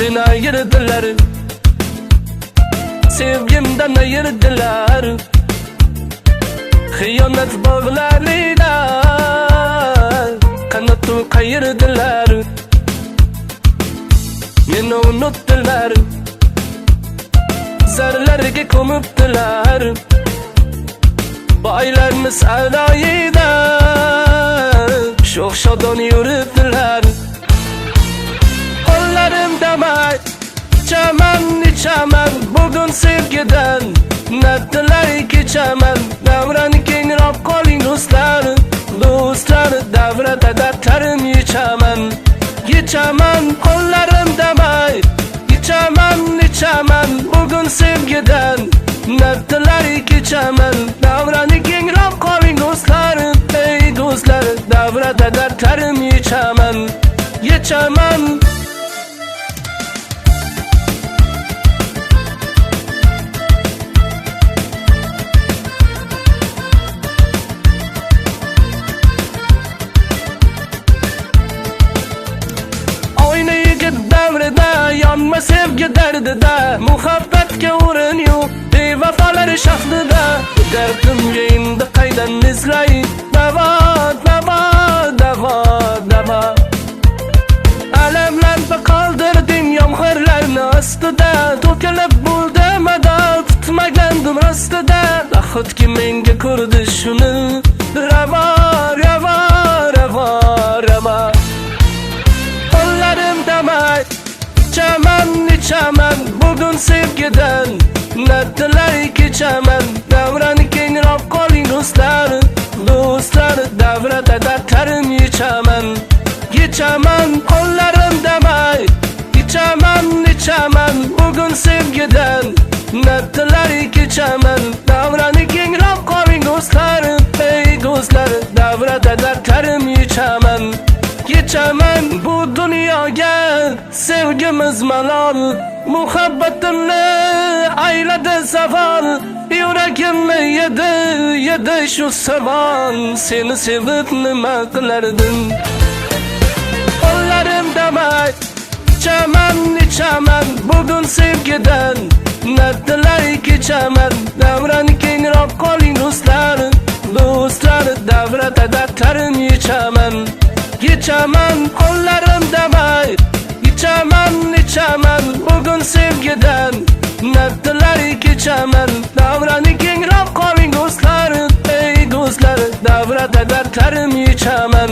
Beni ayırdılar, sevgimden ayırdılar. Hıyanet bağlarıyla kanatımı kayırdılar. Beni unuttular, zarlarga ko'mibdilar. Baylarimiz alayida sho'x shodon yuribdilar. Qo'llarim damay ichaman bugun sevgidan, nabdilar kechaman. Davrani kengroq qoling do'stlar, do'stlar, davrada dardlarim yechaman. Qo'llarim damay ichaman bugun sevgidan, nabdilar kechaman. Davrani kengroq qoling do'stlar, ey do'stlar, davrada dardlarim yechaman. Davrida yonma sevgi dardida, muhabbatga o'rin yo'q bevafolar shahrida. Dardimga endi qaydan izlay davo, davo, davo, davo. Alamlarni qoldirdim yomg'irlarni ostida, to'kilib bo'ldi mador, tutmagandim rostida. Nahotki menga ko'rdi shuni ravo, ravo, ravo, ravo. Qo'llarim damay ichaman bugun sevgidan, nabdilar kechaman. Davrani kengroq qoling do'stlar, do'stlar, davrada dardlarim yechaman. Qo'llarim damay ichaman bugun sevgidan, nabdilar kechaman. Davrani kengroq qoling do'stlar, ey do'stlar, davrada dardlarim yechaman. Bu dunyoga sevgimiz malol, muhabbatimni ayladi savol. Yuragimni yedi shu savol, seni sevib nima qilardim? Qo'llarim damay ichaman bugun sevgidan, nabdilar kechaman. Davrani kengroq qoling do'stlar, do'stlar, davrada dardlarim yechaman. Qo'llarim damay ichaman bugun sevgidan, nabdilar kechaman. Davrani kengroq qoling do'stlar, ey do'stlar, davrada dardlarim yechaman.